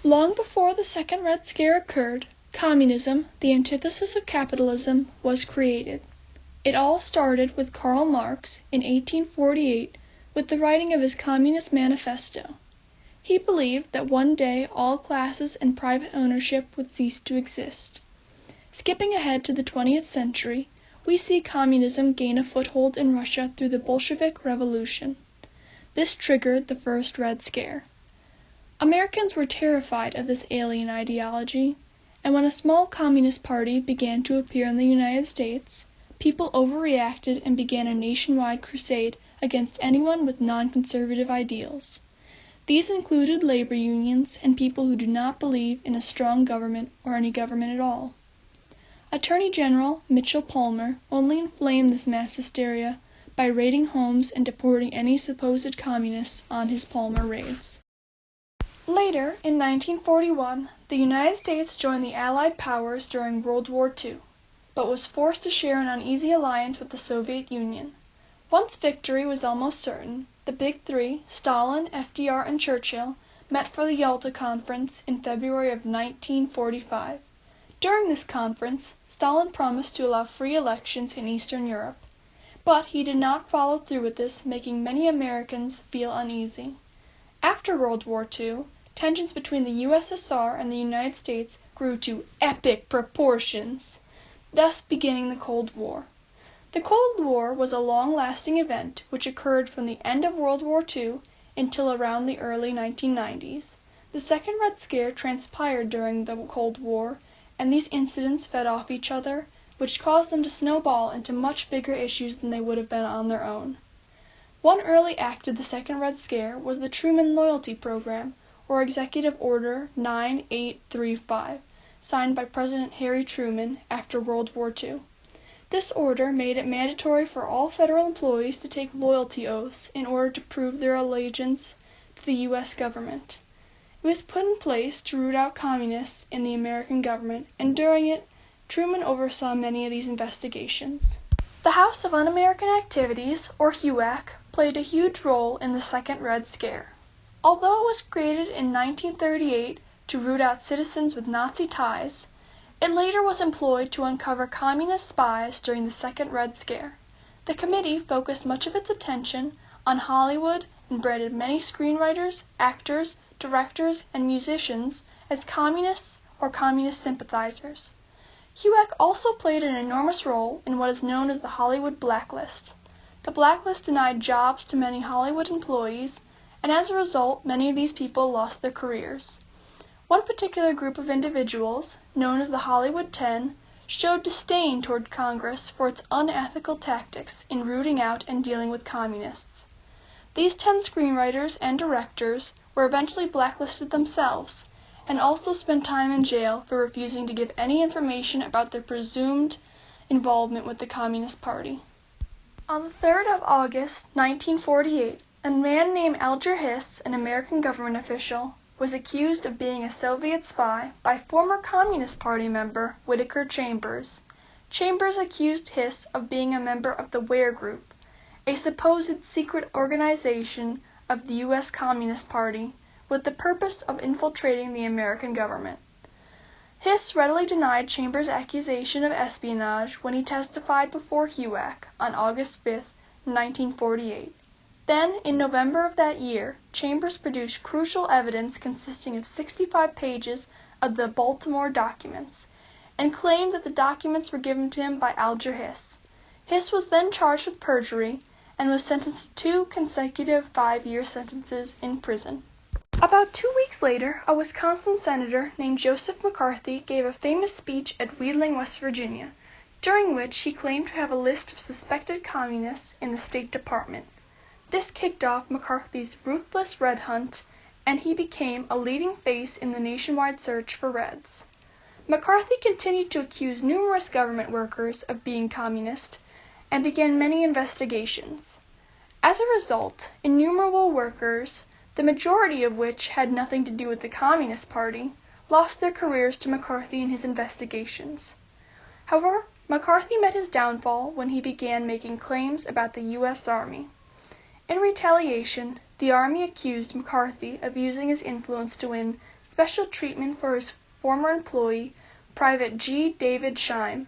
Long before the Second Red Scare occurred, communism, the antithesis of capitalism, was created. It all started with Karl Marx in 1848 with the writing of his Communist Manifesto. He believed that one day all classes and private ownership would cease to exist. Skipping ahead to the 20th century, we see communism gain a foothold in Russia through the Bolshevik Revolution. This triggered the first Red Scare. Americans were terrified of this alien ideology, and when a small communist party began to appear in the United States, people overreacted and began a nationwide crusade against anyone with non-conservative ideals. These included labor unions and people who do not believe in a strong government or any government at all. Attorney General Mitchell Palmer only inflamed this mass hysteria by raiding homes and deporting any supposed communists on his Palmer raids. Later, in 1941, the United States joined the Allied powers during World War II, but was forced to share an uneasy alliance with the Soviet Union. Once victory was almost certain, the Big Three, Stalin, FDR, and Churchill, met for the Yalta Conference in February of 1945. During this conference, Stalin promised to allow free elections in Eastern Europe, but he did not follow through with this, making many Americans feel uneasy. After World War II, tensions between the USSR and the United States grew to epic proportions, thus beginning the Cold War. The Cold War was a long-lasting event which occurred from the end of World War II until around the early 1990s. The Second Red Scare transpired during the Cold War, and these incidents fed off each other, which caused them to snowball into much bigger issues than they would have been on their own. One early act of the Second Red Scare was the Truman Loyalty Program, or Executive Order 9835, signed by President Harry Truman after World War II. This order made it mandatory for all federal employees to take loyalty oaths in order to prove their allegiance to the U.S. government. It was put in place to root out communists in the American government, and during it, Truman oversaw many of these investigations. The House of Un-American Activities, or HUAC, played a huge role in the Second Red Scare. Although it was created in 1938 to root out citizens with Nazi ties, it later was employed to uncover communist spies during the Second Red Scare. The committee focused much of its attention on Hollywood and branded many screenwriters, actors, directors, and musicians as communists or communist sympathizers. HUAC also played an enormous role in what is known as the Hollywood Blacklist. The blacklist denied jobs to many Hollywood employees, and as a result, many of these people lost their careers. One particular group of individuals, known as the Hollywood 10, showed disdain toward Congress for its unethical tactics in rooting out and dealing with communists. These 10 screenwriters and directors were eventually blacklisted themselves, and also spent time in jail for refusing to give any information about their presumed involvement with the Communist Party. On the 3rd of August, 1948, a man named Alger Hiss, an American government official, was accused of being a Soviet spy by former Communist Party member Whittaker Chambers. Chambers accused Hiss of being a member of the Ware Group, a supposed secret organization of the U.S. Communist Party with the purpose of infiltrating the American government. Hiss readily denied Chambers' accusation of espionage when he testified before HUAC on August 5, 1948. Then, in November of that year, Chambers produced crucial evidence consisting of 65 pages of the Baltimore documents, and claimed that the documents were given to him by Alger Hiss. Hiss was then charged with perjury, and was sentenced to 2 consecutive 5-year sentences in prison. About 2 weeks later, a Wisconsin senator named Joseph McCarthy gave a famous speech at Wheeling, West Virginia, during which he claimed to have a list of suspected communists in the State Department. This kicked off McCarthy's ruthless Red Hunt, and he became a leading face in the nationwide search for Reds. McCarthy continued to accuse numerous government workers of being communist, and began many investigations. As a result, innumerable workers, the majority of which had nothing to do with the Communist Party, lost their careers to McCarthy in his investigations. However, McCarthy met his downfall when he began making claims about the U.S. Army. In retaliation, the Army accused McCarthy of using his influence to win special treatment for his former employee, Private G. David Scheim.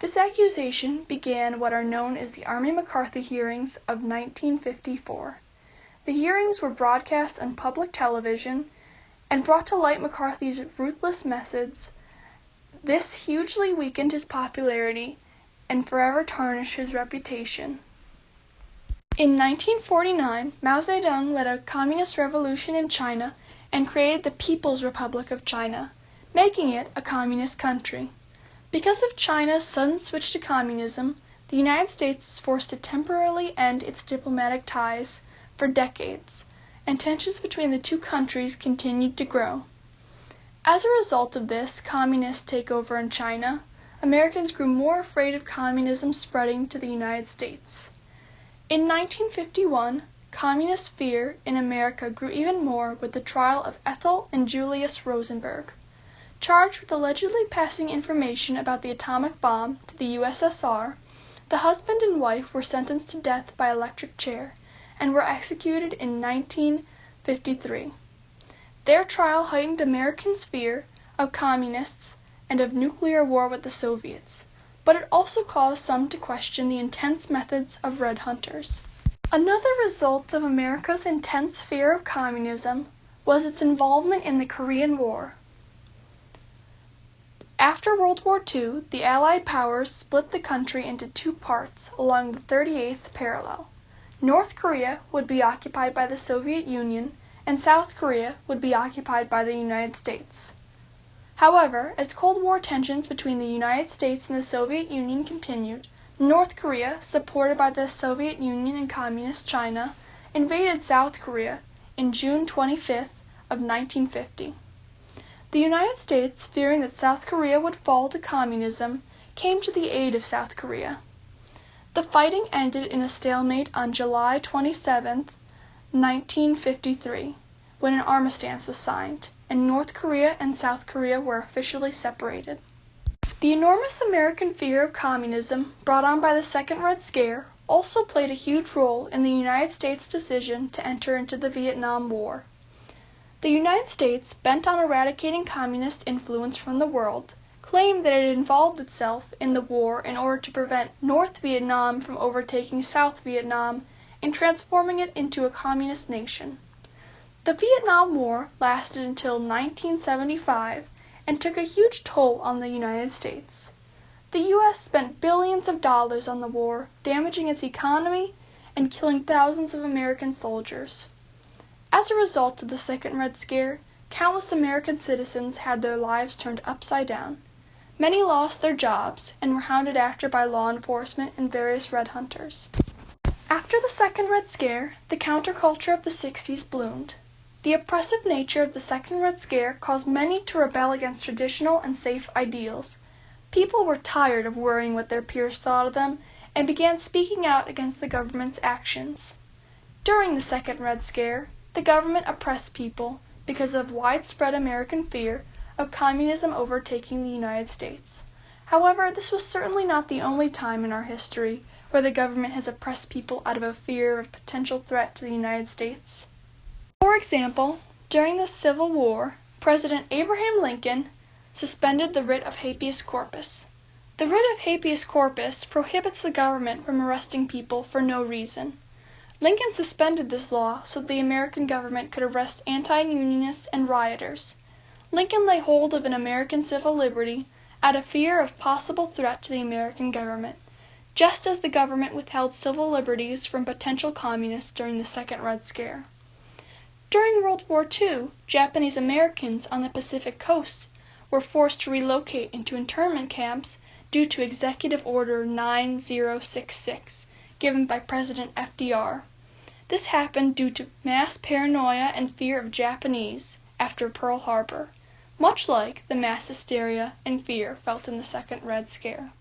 This accusation began what are known as the Army McCarthy hearings of 1954. The hearings were broadcast on public television and brought to light McCarthy's ruthless methods. This hugely weakened his popularity and forever tarnished his reputation. In 1949, Mao Zedong led a communist revolution in China and created the People's Republic of China, making it a communist country. Because of China's sudden switch to communism, the United States was forced to temporarily end its diplomatic ties for decades, and tensions between the two countries continued to grow. As a result of this communist takeover in China, Americans grew more afraid of communism spreading to the United States. In 1951, communist fear in America grew even more with the trial of Ethel and Julius Rosenberg. Charged with allegedly passing information about the atomic bomb to the USSR, the husband and wife were sentenced to death by electric chair and were executed in 1953. Their trial heightened Americans' fear of communists and of nuclear war with the Soviets, but it also caused some to question the intense methods of Red Hunters. Another result of America's intense fear of communism was its involvement in the Korean War. After World War II, the Allied powers split the country into two parts along the 38th parallel. North Korea would be occupied by the Soviet Union, and South Korea would be occupied by the United States. However, as Cold War tensions between the United States and the Soviet Union continued, North Korea, supported by the Soviet Union and Communist China, invaded South Korea in June 25th of 1950. The United States, fearing that South Korea would fall to communism, came to the aid of South Korea. The fighting ended in a stalemate on July 27, 1953, when an armistice was signed, and North Korea and South Korea were officially separated. The enormous American fear of communism brought on by the Second Red Scare also played a huge role in the United States' decision to enter into the Vietnam War. The United States, bent on eradicating communist influence from the world, claimed that it involved itself in the war in order to prevent North Vietnam from overtaking South Vietnam and transforming it into a communist nation. The Vietnam War lasted until 1975 and took a huge toll on the United States. The U.S. spent billions of dollars on the war, damaging its economy and killing thousands of American soldiers. As a result of the Second Red Scare, countless American citizens had their lives turned upside down. Many lost their jobs and were hounded after by law enforcement and various Red Hunters. After the Second Red Scare, the counterculture of the 60s bloomed. The oppressive nature of the Second Red Scare caused many to rebel against traditional and safe ideals. People were tired of worrying what their peers thought of them and began speaking out against the government's actions. During the Second Red Scare, the government oppressed people because of widespread American fear of communism overtaking the United States. However, this was certainly not the only time in our history where the government has oppressed people out of a fear of potential threat to the United States. For example, during the Civil War, President Abraham Lincoln suspended the writ of habeas corpus. The writ of habeas corpus prohibits the government from arresting people for no reason. Lincoln suspended this law so that the American government could arrest anti-unionists and rioters. Lincoln laid hold of an American civil liberty out of fear of possible threat to the American government, just as the government withheld civil liberties from potential communists during the Second Red Scare. During World War II, Japanese Americans on the Pacific coast were forced to relocate into internment camps due to Executive Order 9066, given by President FDR. This happened due to mass paranoia and fear of Japanese after Pearl Harbor, much like the mass hysteria and fear felt in the Second Red Scare.